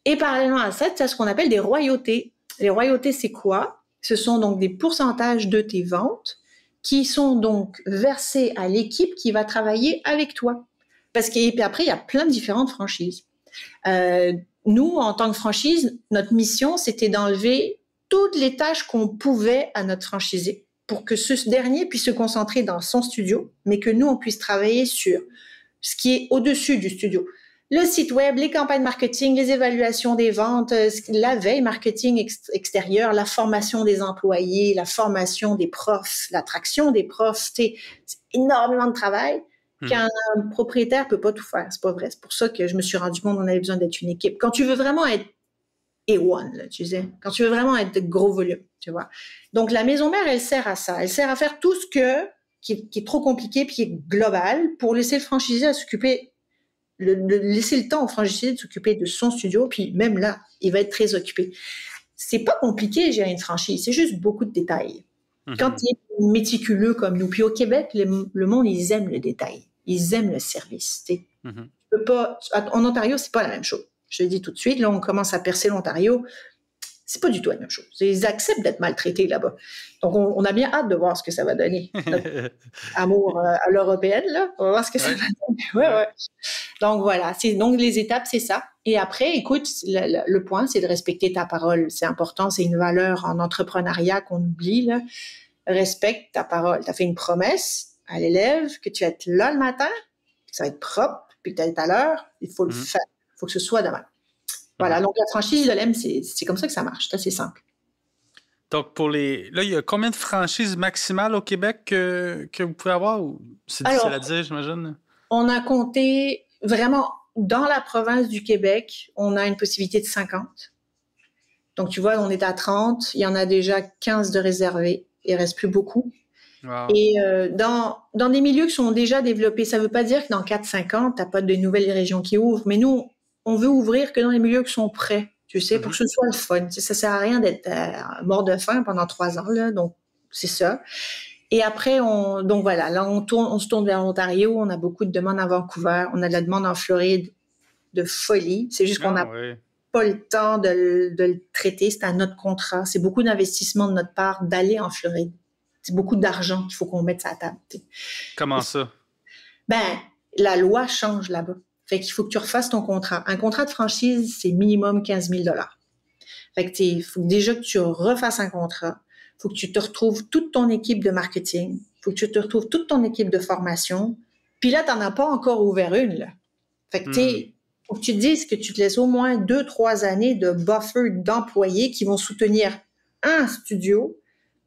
Et parallèlement à ça, tu as ce qu'on appelle des royautés. Les royautés, c'est quoi? Ce sont donc des pourcentages de tes ventes qui sont donc versés à l'équipe qui va travailler avec toi. Et puis après, il y a plein de différentes franchises. Nous, en tant que franchise, notre mission, c'était d'enlever toutes les tâches qu'on pouvait à notre franchisé pour que ce dernier puisse se concentrer dans son studio, mais que nous, on puisse travailler sur ce qui est au-dessus du studio. le site web, les campagnes marketing, les évaluations des ventes, la veille marketing extérieure, la formation des employés, la formation des profs, l'attraction des profs. C'est énormément de travail qu'un propriétaire peut pas tout faire. C'est pas vrai. C'est pour ça que je me suis rendu compte qu'on avait besoin d'être une équipe. Quand tu veux vraiment être A1, là, tu sais, quand tu veux vraiment être de gros volume, tu vois. Donc, la maison mère, elle sert à ça. Elle sert à faire tout ce qui est trop compliqué puis qui est global pour laisser le franchisé à s'occuper laisser le temps au franchisé de s'occuper de son studio, puis même là, il va être très occupé. C'est pas compliqué gérer une franchise, c'est juste beaucoup de détails. Quand tu es méticuleux comme nous, puis au Québec, le monde, ils aiment le détail, ils aiment le service. Tu peux pas, en Ontario, c'est pas la même chose. Je le dis tout de suite, là, on commence à percer l'Ontario. C'est pas du tout la même chose. Ils acceptent d'être maltraités là-bas. Donc, on a bien hâte de voir ce que ça va donner. Notre amour à l'européenne, là. On va voir ce que ça va donner. Ouais. Donc, voilà. Donc, les étapes, c'est ça. Et après, écoute, le point, c'est de respecter ta parole. C'est important. C'est une valeur en entrepreneuriat qu'on oublie, là. Respecte ta parole. Tu as fait une promesse à l'élève que tu vas être là le matin, que ça va être propre, puis que tu vas être à l'heure. Il faut le faire. Il faut que ce soit demain. Voilà, donc la franchise de l'EM, c'est comme ça que ça marche, c'est assez simple. Donc, là, il y a combien de franchises maximales au Québec que vous pouvez avoir? C'est difficile à dire, j'imagine. On a compté vraiment, dans la province du Québec, on a une possibilité de 50. Donc, tu vois, on est à 30, il y en a déjà 15 de réservés, il ne reste plus beaucoup. Wow. Et dans des milieux qui sont déjà développés, ça ne veut pas dire que dans 4-5 ans, tu n'as pas de nouvelles régions qui ouvrent, mais nous, on veut ouvrir que dans les milieux qui sont prêts, tu sais, pour que ce soit le fun. Ça sert à rien d'être mort de faim pendant 3 ans, là. Donc, c'est ça. Et après, donc voilà, là, on se tourne vers l'Ontario. On a beaucoup de demandes à Vancouver. On a de la demande en Floride de folie. C'est juste qu'on n'a pas le temps de le traiter. C'est à notre contrat. C'est beaucoup d'investissement de notre part d'aller en Floride. C'est beaucoup d'argent qu'il faut qu'on mette sur la table. T'sais. Comment ça? La loi change là-bas. Fait qu'il faut que tu refasses ton contrat. Un contrat de franchise, c'est minimum 15 000 $. Fait que il faut déjà que tu refasses un contrat. Il faut que tu te retrouves toute ton équipe de marketing. Il faut que tu te retrouves toute ton équipe de formation. Puis là, tu n'en as pas encore ouvert une, là. Fait que faut que tu te dises que tu te laisses au moins 2-3 années de buffer d'employés qui vont soutenir un studio.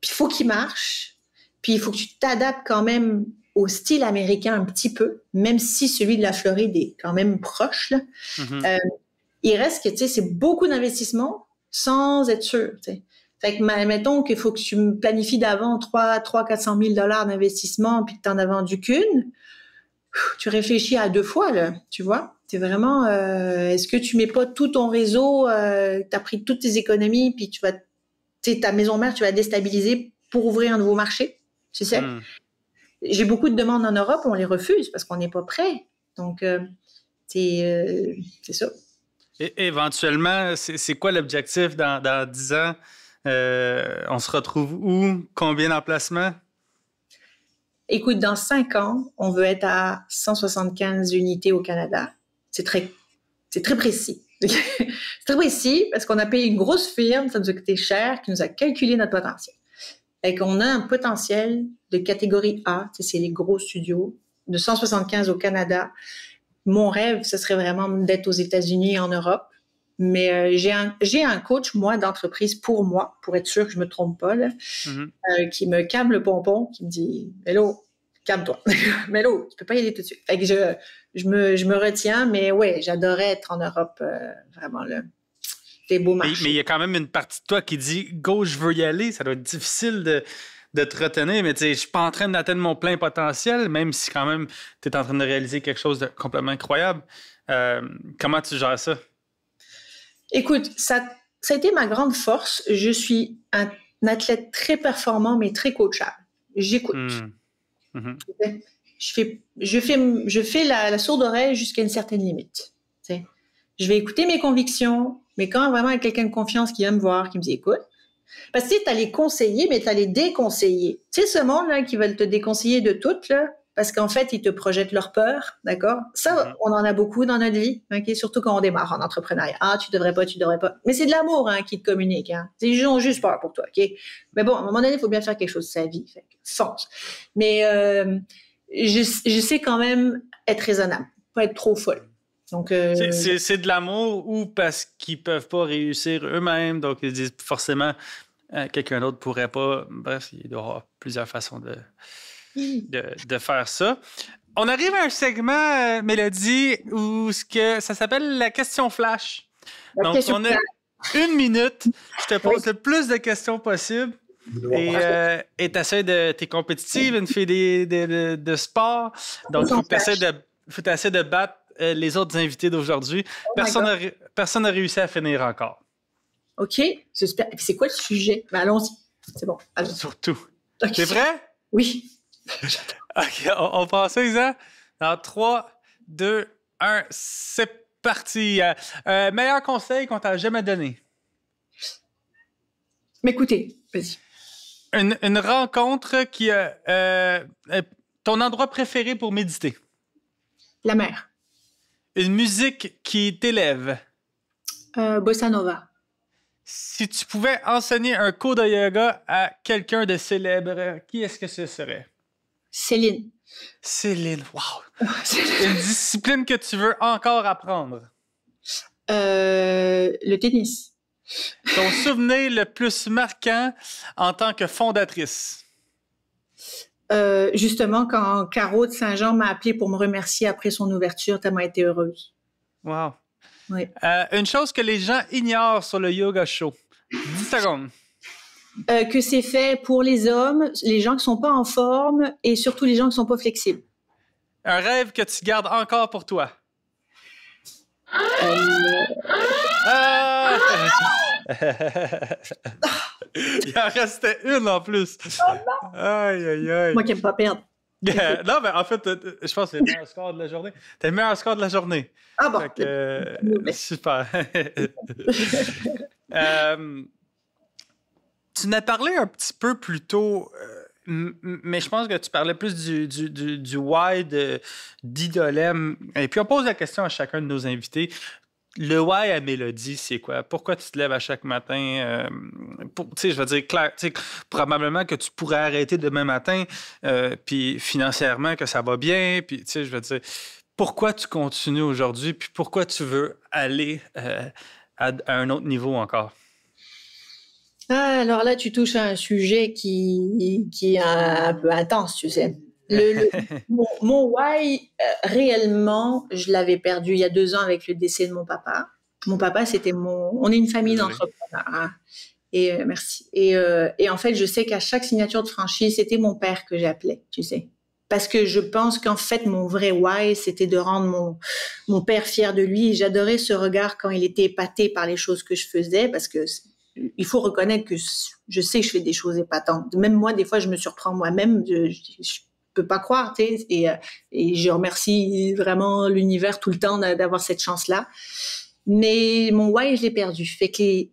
Puis il faut qu'il marche. Puis il faut que tu t'adaptes quand même au style américain un petit peu, même si celui de la Floride est quand même proche, là. Il reste que, tu sais, c'est beaucoup d'investissement sans être sûr, tu sais. Fait que, mettons qu'il faut que tu me planifies d'avant 300-400 000 $ d'investissement puis que tu n'en as vendu qu'une, tu réfléchis à 2 fois, là, tu vois. C'est vraiment, est-ce que tu mets pas tout ton réseau, tu as pris toutes tes économies puis tu vas, tu sais, ta maison mère, tu vas déstabiliser pour ouvrir un nouveau marché, tu sais. J'ai beaucoup de demandes en Europe, on les refuse parce qu'on n'est pas prêt. Donc, c'est ça. Et éventuellement, c'est quoi l'objectif dans 10 ans? On se retrouve où? Combien d'emplacements? Écoute, dans 5 ans, on veut être à 175 unités au Canada. C'est très précis. C'est très précis parce qu'on a payé une grosse firme, ça nous a coûté cher, qui nous a calculé notre potentiel. Fait qu'on a un potentiel de catégorie A, c'est les gros studios, de 175 au Canada. Mon rêve, ce serait vraiment d'être aux États-Unis et en Europe. Mais j'ai un coach, moi, d'entreprise pour moi, pour être sûr que je me trompe pas, là, qui me calme le pompon, qui me dit « Mélo, calme-toi. Mélo, tu peux pas y aller tout de suite. » Fait que je me retiens, mais ouais, j'adorais être en Europe, vraiment, là. Des beaux marchés. Mais il y a quand même une partie de toi qui dit « Go, je veux y aller. » Ça doit être difficile de te retenir, mais tu sais, je suis pas en train d'atteindre mon plein potentiel, même si quand même tu es en train de réaliser quelque chose de complètement incroyable. Comment tu gères ça? Écoute, ça a été ma grande force. Je suis un athlète très performant, mais très coachable. J'écoute. Je fais la sourde oreille jusqu'à une certaine limite. T'sais. Je vais écouter mes convictions, mais quand vraiment il y a quelqu'un de confiance qui vient me voir, qui me dit « Écoute », parce que tu as les conseillers, mais tu as les déconseillers. Tu sais, ce monde-là qui veulent te déconseiller de tout, là, parce qu'en fait, ils te projettent leur peur, d'accord? Ça, on en a beaucoup dans notre vie, okay? Surtout quand on démarre en entrepreneuriat. Ah, tu devrais pas. Mais c'est de l'amour qui te communique. Hein? Ils ont juste peur pour toi, OK? Mais bon, à un moment donné, il faut bien faire quelque chose de sa vie. Fait que, fonce. Mais je sais quand même être raisonnable, pas être trop folle. Donc, c'est de l'amour ou parce qu'ils peuvent pas réussir eux-mêmes, donc ils disent forcément quelqu'un d'autre pourrait pas. Bref, il doit y avoir plusieurs façons de faire ça. On arrive à un segment, Mélodie, où ça s'appelle la question flash. Donc, on a 1 minute. Je te pose le plus de questions possible. Et t'es compétitive, une fille de sport. Donc, il faut que tu essaies de battre les autres invités d'aujourd'hui. Personne n'a réussi à finir encore. OK, j'espère. Et puis, c'est quoi le sujet? Ben, allons-y. C'est bon. Allons-y. Surtout. Okay. T'es prêt? Oui. OK, on passe ça, Isa. Dans 3, 2, 1, c'est parti. Meilleur conseil qu'on t'a jamais donné? M'écoutez, vas-y. Une rencontre qui a ton endroit préféré pour méditer? La mer. Une musique qui t'élève? Bossa Nova. Si tu pouvais enseigner un cours de yoga à quelqu'un de célèbre, qui est-ce que ce serait? Céline. Céline, wow! Une discipline que tu veux encore apprendre? Le tennis. Ton souvenir le plus marquant en tant que fondatrice? Justement, quand Caro de Saint-Jean m'a appelée pour me remercier après son ouverture, tellement été heureuse. Wow! Oui. Une chose que les gens ignorent sur le Yoga Show. 10 secondes. Que c'est fait pour les hommes, les gens qui ne sont pas en forme et surtout les gens qui ne sont pas flexibles. Un rêve que tu gardes encore pour toi? Il en restait une en plus. Aïe, aïe, aïe. Moi qui n'aime pas perdre. Non, mais en fait, je pense que c'est le meilleur score de la journée. T'es le meilleur score de la journée. Ah bon. Super. Tu n'as parlé un petit peu plus tôt, mais je pense que tu parlais plus du why d'Idolem. Et puis, on pose la question à chacun de nos invités. Le why à Mélodie, c'est quoi? Pourquoi tu te lèves à chaque matin? Tu sais, je veux dire, probablement que tu pourrais arrêter demain matin, puis financièrement que ça va bien, puis tu sais, je veux dire, pourquoi tu continues aujourd'hui, puis pourquoi tu veux aller à un autre niveau encore? Ah, alors là, tu touches à un sujet qui est un peu intense, tu sais. Mon why, réellement, je l'avais perdu il y a 2 ans avec le décès de mon papa. Mon papa, c'était on est une famille d'entrepreneurs. Hein. Et merci. Et en fait, je sais qu'à chaque signature de franchise, c'était mon père que j'appelais, tu sais. Parce que je pense qu'en fait, mon vrai why, c'était de rendre mon père fier de lui. Et j'adorais ce regard quand il était épaté par les choses que je faisais, parce que il faut reconnaître que je sais que je fais des choses épatantes. Même moi, des fois, je me surprends moi-même. Je peux pas croire, tu sais. Et je remercie vraiment l'univers tout le temps d'avoir cette chance-là. Mais mon why, je l'ai perdu. Fait que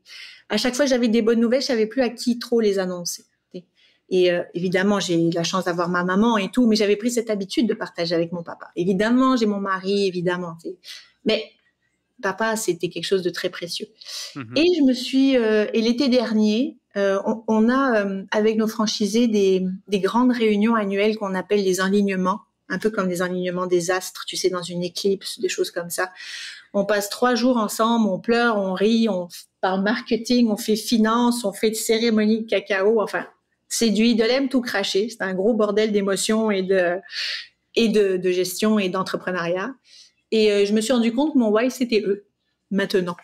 à chaque fois que j'avais des bonnes nouvelles, je savais plus à qui trop les annoncer. Et évidemment, j'ai eu la chance d'avoir ma maman et tout, mais j'avais pris cette habitude de partager avec mon papa. Évidemment, j'ai mon mari, évidemment. Tu sais. Mais papa, c'était quelque chose de très précieux. Mm-hmm. Et je me suis... et l'été dernier, on a, avec nos franchisés, des grandes réunions annuelles qu'on appelle les alignements, un peu comme les alignements des astres, tu sais, dans une éclipse, des choses comme ça. On passe 3 jours ensemble, on pleure, on rit, on parle marketing, on fait finance, on fait de cérémonies de cacao, enfin... C'est du Idolem tout craché. C'est un gros bordel d'émotions et de gestion et d'entrepreneuriat. Et je me suis rendu compte que mon why, c'était eux, maintenant.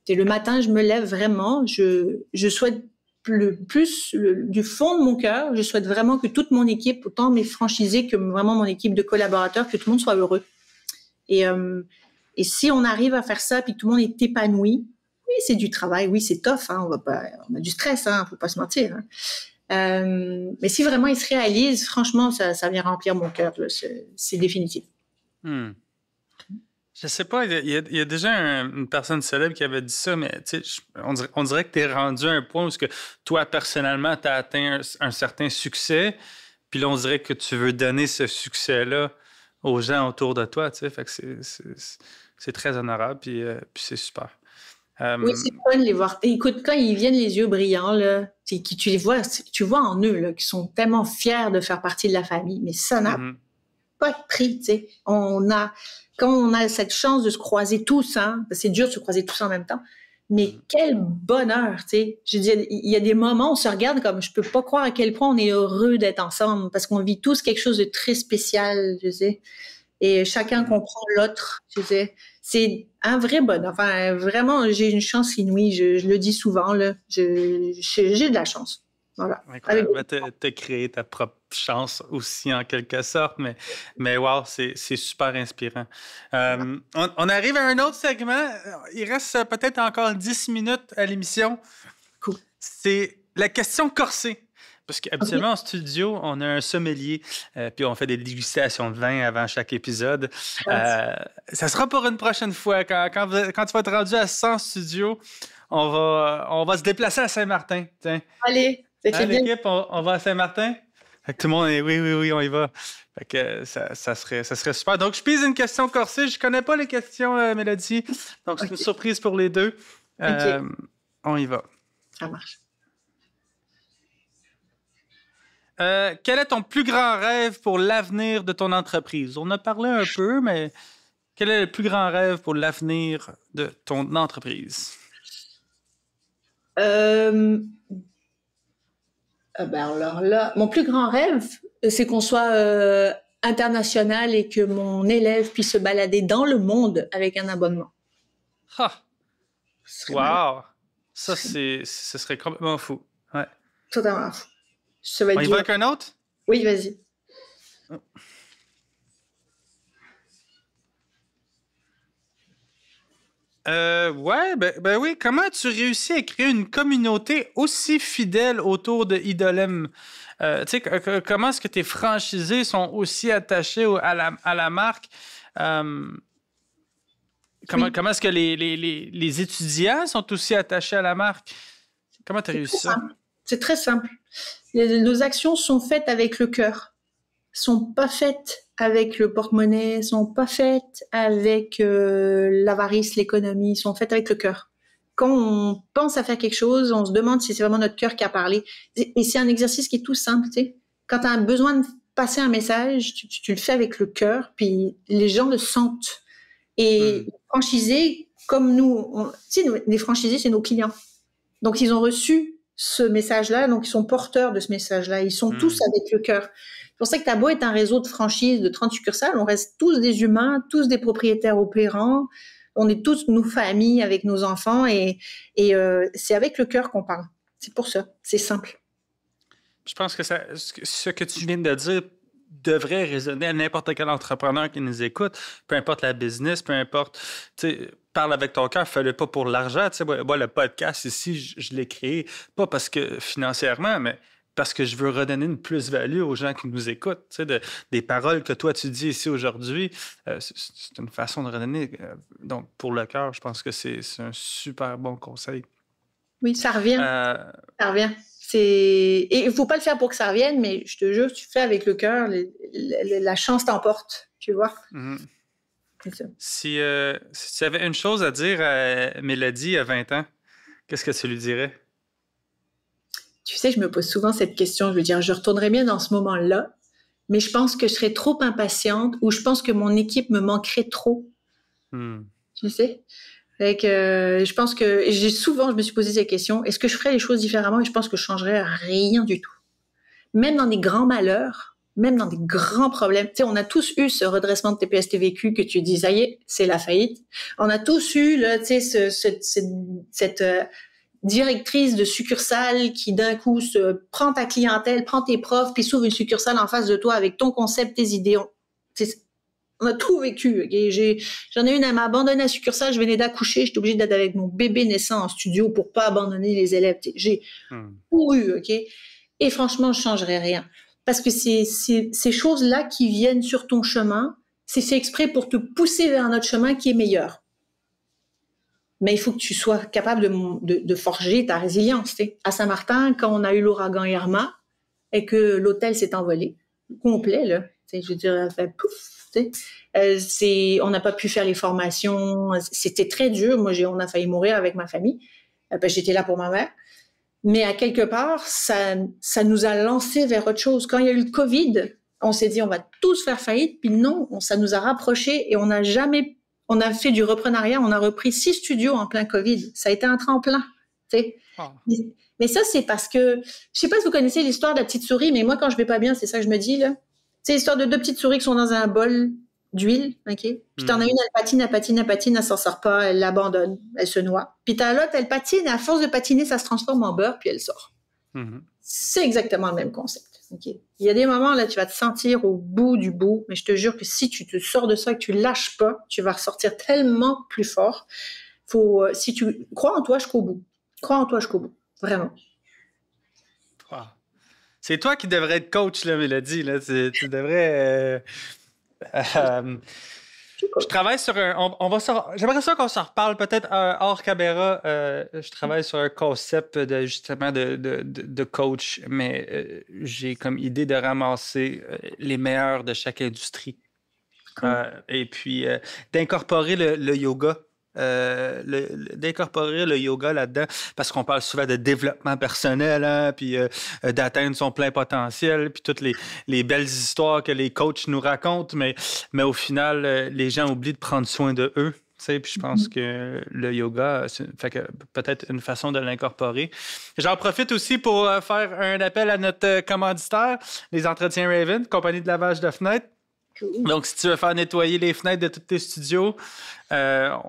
Et le matin, je me lève vraiment. Je souhaite du fond de mon cœur, je souhaite vraiment que toute mon équipe, autant mes franchisés que vraiment mon équipe de collaborateurs, que tout le monde soit heureux. Et si on arrive à faire ça puis que tout le monde est épanoui, oui, c'est du travail, oui, c'est tough, hein, on a du stress, hein, faut pas se mentir, hein. Mais si vraiment il se réalise, franchement, ça vient remplir mon cœur. C'est définitif. Je sais pas, il y a déjà une personne célèbre qui avait dit ça, mais on dirait que tu es rendu à un point où que toi, personnellement, tu as atteint un certain succès, puis là, on dirait que tu veux donner ce succès-là aux gens autour de toi. Fait que c'est très honorable, puis c'est super. Oui, c'est fun de les voir. Écoute, quand ils viennent les yeux brillants, là, tu les vois, tu vois en eux là, qu'ils sont tellement fiers de faire partie de la famille. Mais ça n'a pas être pris, tu sais. Quand on a cette chance de se croiser tous, hein, c'est dur de se croiser tous en même temps, mais quel bonheur, tu sais. Je veux dire, il y a des moments où on se regarde comme, je peux pas croire à quel point on est heureux d'être ensemble, parce qu'on vit tous quelque chose de très spécial, je sais. Et chacun comprend l'autre, tu sais. C'est un vrai bonheur. Enfin, vraiment, j'ai une chance inouïe. Je le dis souvent, là. J'ai de la chance. Voilà. Incroyable. T'as créé ta propre chance aussi, en quelque sorte, mais wow, c'est super inspirant. On arrive à un autre segment. Il reste peut-être encore 10 minutes à l'émission. Cool. C'est la question corsée. Parce qu'habituellement, en studio, on a un sommelier, puis on fait des dégustations de vin avant chaque épisode. Ça sera pour une prochaine fois. Quand tu vas être rendu à 100 studios, on va se déplacer à Saint-Martin. Tiens. Allez, c'est bien. L'équipe, on va à Saint-Martin? Fait que tout le monde est oui, on y va. Fait que ça serait super. Donc, je pise une question corsée. Je connais pas les questions, Mélodie. Donc, c'est une surprise pour les deux. On y va. Ça marche. Quel est ton plus grand rêve pour l'avenir de ton entreprise? On a parlé un peu, mais quel est le plus grand rêve pour l'avenir de ton entreprise? Ben alors là, mon plus grand rêve, c'est qu'on soit international et que mon élève puisse se balader dans le monde avec un abonnement. Ah! Wow! Ça, ce serait complètement fou. Ouais. Totalement fou. Ça va être on y va avec un autre? Oui, vas-y. Ouais, ben oui. Comment as-tu réussi à créer une communauté aussi fidèle autour de Idolem? Tu sais, comment est-ce que tes franchisés sont aussi attachés à la marque? Comment est-ce que les étudiants sont aussi attachés à la marque? Comment tu as réussi ça? C'est très simple. Nos actions sont faites avec le cœur, sont pas faites avec le porte-monnaie, sont pas faites avec l'avarice, l'économie, sont faites avec le cœur. Quand on pense à faire quelque chose, on se demande si c'est vraiment notre cœur qui a parlé. Et c'est un exercice qui est tout simple, tu sais. Quand tu as besoin de passer un message, tu le fais avec le cœur, puis les gens le sentent. Et les franchisés, comme nous, tu sais, les franchisés, c'est nos clients. Donc, ils ont reçu ce message-là, donc ils sont porteurs de ce message-là. Ils sont tous avec le cœur. C'est pour ça que t'as beau être un réseau de franchises de 30 succursales, on reste tous des humains, tous des propriétaires opérants. On est tous nos familles avec nos enfants et c'est avec le cœur qu'on parle. C'est pour ça. C'est simple. Je pense que ce que tu viens de dire devrait résonner à n'importe quel entrepreneur qui nous écoute, peu importe la business, peu importe, tu sais, parle avec ton cœur, fais-le pas pour l'argent. Tu sais, moi, le podcast ici, je l'ai créé, pas parce que financièrement, mais parce que je veux redonner une plus-value aux gens qui nous écoutent. Tu sais, des paroles que toi, tu dis ici aujourd'hui, c'est une façon de redonner. Donc, pour le cœur, je pense que c'est un super bon conseil. Oui, ça revient. Ça revient. Et il ne faut pas le faire pour que ça revienne, mais je te jure, tu fais avec le cœur, la chance t'emporte, tu vois. C'est ça. Si tu avais une chose à dire à Mélodie à 20 ans, qu'est-ce que tu lui dirais? Tu sais, je me pose souvent cette question. Je veux dire, je retournerais bien dans ce moment-là, mais je pense que je serais trop impatiente ou je pense que mon équipe me manquerait trop. Tu sais? Fait que, je pense que je me suis posé cette question. Est-ce que je ferais les choses différemment? Et je pense que je changerais rien du tout. Même dans des grands malheurs, même dans des grands problèmes. Tu sais, on a tous eu ce redressement de TPS-TVQ que tu dis, ça y est, c'est la faillite. On a tous eu, là, tu sais, cette directrice de succursale qui, d'un coup, prend ta clientèle, prend tes profs, puis s'ouvre une succursale en face de toi avec ton concept, tes idées. On a tout vécu. Okay? J'en ai une, elle m'a abandonné à la succursale, je venais d'accoucher, j'étais obligée d'être avec mon bébé naissant en studio pour pas abandonner les élèves. J'ai tout eu, OK? Et franchement, je changerais rien. Parce que ces choses-là qui viennent sur ton chemin, c'est fait exprès pour te pousser vers un autre chemin qui est meilleur. Mais il faut que tu sois capable de forger ta résilience. T'sais. À Saint-Martin, quand on a eu l'ouragan Irma et que l'hôtel s'est envolé, complet, là, je veux dire, fait pouf! On n'a pas pu faire les formations. C'était très dur. Moi, on a failli mourir avec ma famille. J'étais là pour ma mère. Mais à quelque part, ça nous a lancé vers autre chose. Quand il y a eu le COVID, On s'est dit, on va tous faire faillite. Puis non, ça nous a rapprochés et on a fait du reprenariat. On a repris 6 studios en plein COVID. Ça a été un tremplin, tu sais. Oh. Mais ça, c'est parce que, je sais pas si vous connaissez l'histoire de la petite souris, mais moi, quand je vais pas bien, c'est ça que je me dis, là. C'est l'histoire de 2 petites souris qui sont dans un bol d'huile, OK? Puis t'en as une, elle patine, elle s'en sort pas, elle l'abandonne, elle se noie. Puis t'as l'autre, elle patine, à force de patiner, ça se transforme en beurre, puis elle sort. C'est exactement le même concept, OK? Il y a des moments, là, tu vas te sentir au bout du bout, mais je te jure que si tu te sors de ça et que tu lâches pas, tu vas ressortir tellement plus fort. Si tu crois en toi jusqu'au bout. Crois en toi jusqu'au bout. Vraiment. Wow. C'est toi qui devrais être coach, là, Mélodie. Là. Tu devrais... je travaille sur un... J'aimerais ça qu'on s'en reparle peut-être hors caméra. Je travaille sur un concept justement de coach, mais j'ai comme idée de ramasser les meilleurs de chaque industrie. Et puis d'incorporer le yoga. D'incorporer le yoga là-dedans, parce qu'on parle souvent de développement personnel, hein, puis d'atteindre son plein potentiel, puis toutes les belles histoires que les coachs nous racontent, mais au final, les gens oublient de prendre soin de eux. Puis je pense que le yoga, fait que peut-être une façon de l'incorporer. J'en profite aussi pour faire un appel à notre commanditaire, les Entretiens Raven, compagnie de lavage de fenêtres. Donc, si tu veux faire nettoyer les fenêtres de tous tes studios, on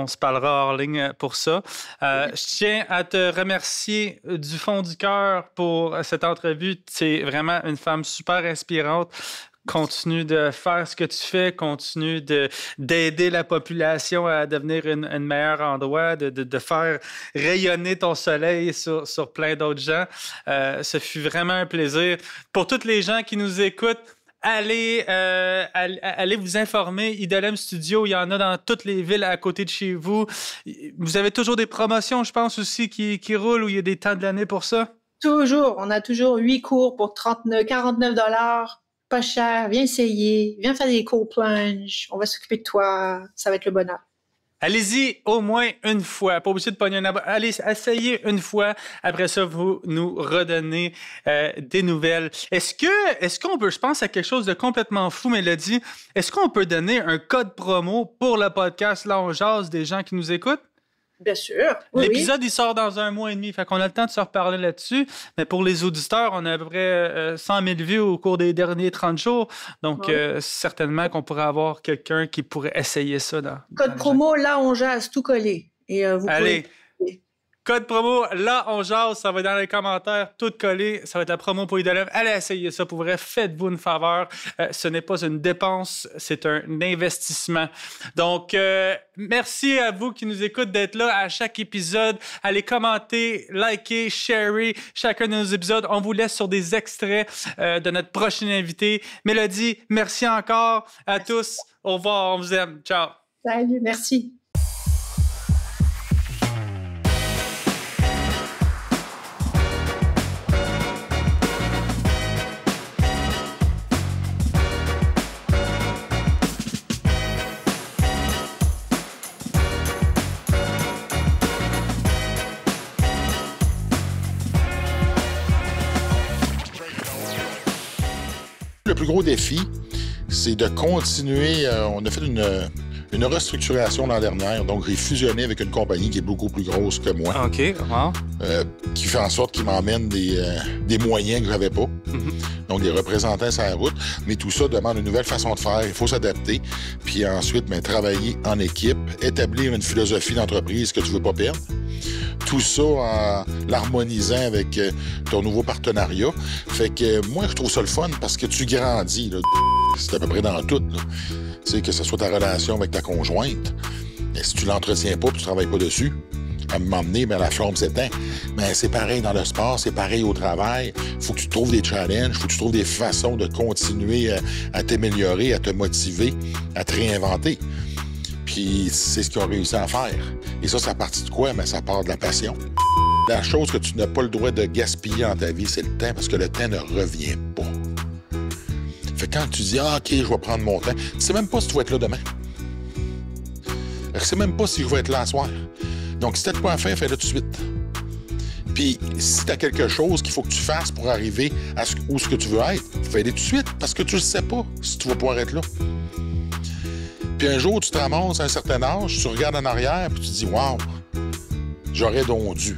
se parlera hors ligne pour ça. Je tiens à te remercier du fond du cœur pour cette entrevue. Tu es vraiment une femme super inspirante. Continue de faire ce que tu fais, continue d'aider la population à devenir un meilleur endroit, de faire rayonner ton soleil sur plein d'autres gens. Ce fut vraiment un plaisir. Pour tous les gens qui nous écoutent, allez vous informer. Idolem Studio, il y en a dans toutes les villes à côté de chez vous. Vous avez toujours des promotions, je pense aussi, qui roulent, où il y a des temps de l'année pour ça? Toujours. On a toujours 8 cours pour 49 $. Pas cher. Viens essayer. Viens faire des cours plunge. On va s'occuper de toi. Ça va être le bonheur. Allez-y au moins une fois. Pas obligé de pogner un abonnement. Allez, essayez une fois. Après ça, vous nous redonnez des nouvelles. Est-ce qu'on peut, je pense à quelque chose de complètement fou, Mélodie, est-ce qu'on peut donner un code promo pour le podcast Là, on jase des gens qui nous écoutent? Bien sûr. Oui, l'épisode, il sort dans 1 mois et demi. Fait qu'on a le temps de se reparler là-dessus. Mais pour les auditeurs, on a à peu près 100 000 vues au cours des derniers 30 jours. Donc, certainement qu'on pourrait avoir quelqu'un qui pourrait essayer ça. Code promo, Là, on jase, tout collé. Et allez. Code promo, Là, on jase, ça va être dans les commentaires, tout collé. Ça va être la promo pour Idolem. Allez essayer ça, pour vrai. Faites-vous une faveur. Ce n'est pas une dépense, c'est un investissement. Donc, merci à vous qui nous écoutent d'être là à chaque épisode. Allez commenter, liker, sharer chacun de nos épisodes. On vous laisse sur des extraits de notre prochain invité. Mélodie, merci encore à tous. Au revoir, on vous aime. Ciao. Salut, merci. Le plus gros défi, c'est de continuer. On a fait une restructuration l'an dernier. Donc, j'ai fusionné avec une compagnie qui est beaucoup plus grosse que moi. OK. Wow. Qui fait en sorte qu'il m'emmène des moyens que je n'avais pas. Donc, des représentants sur la route. Mais tout ça demande une nouvelle façon de faire. Il faut s'adapter. Puis ensuite, travailler en équipe, établir une philosophie d'entreprise que tu ne veux pas perdre. Tout ça en l'harmonisant avec ton nouveau partenariat. Fait que moi, je trouve ça le fun parce que tu grandis. Là. C'est à peu près dans tout. Là. Tu sais, que ce soit ta relation avec ta conjointe. Et si tu l'entretiens pas et tu travailles pas dessus, à m'emmener, la flamme s'éteint. Mais c'est pareil dans le sport, c'est pareil au travail. Il faut que tu trouves des challenges, il faut que tu trouves des façons de continuer à t'améliorer, à te motiver, à te réinventer. Puis c'est ce qu'ils ont réussi à faire. Et ça part de quoi? Ça part de la passion. La chose que tu n'as pas le droit de gaspiller dans ta vie, c'est le temps, parce que le temps ne revient pas. Fait que quand tu dis « Ah, OK, je vais prendre mon temps », tu sais même pas si tu vas être là demain. Tu sais même pas si je vais être là ce soir. Donc, si t'as de quoi à faire, fais-le tout de suite. Puis si tu as quelque chose qu'il faut que tu fasses pour arriver à où ce que tu veux être, il faut aller tout de suite parce que tu ne sais pas si tu vas pouvoir être là. Puis un jour, tu te ramasses à un certain âge, tu regardes en arrière puis tu te dis « Wow, j'aurais donc dû. »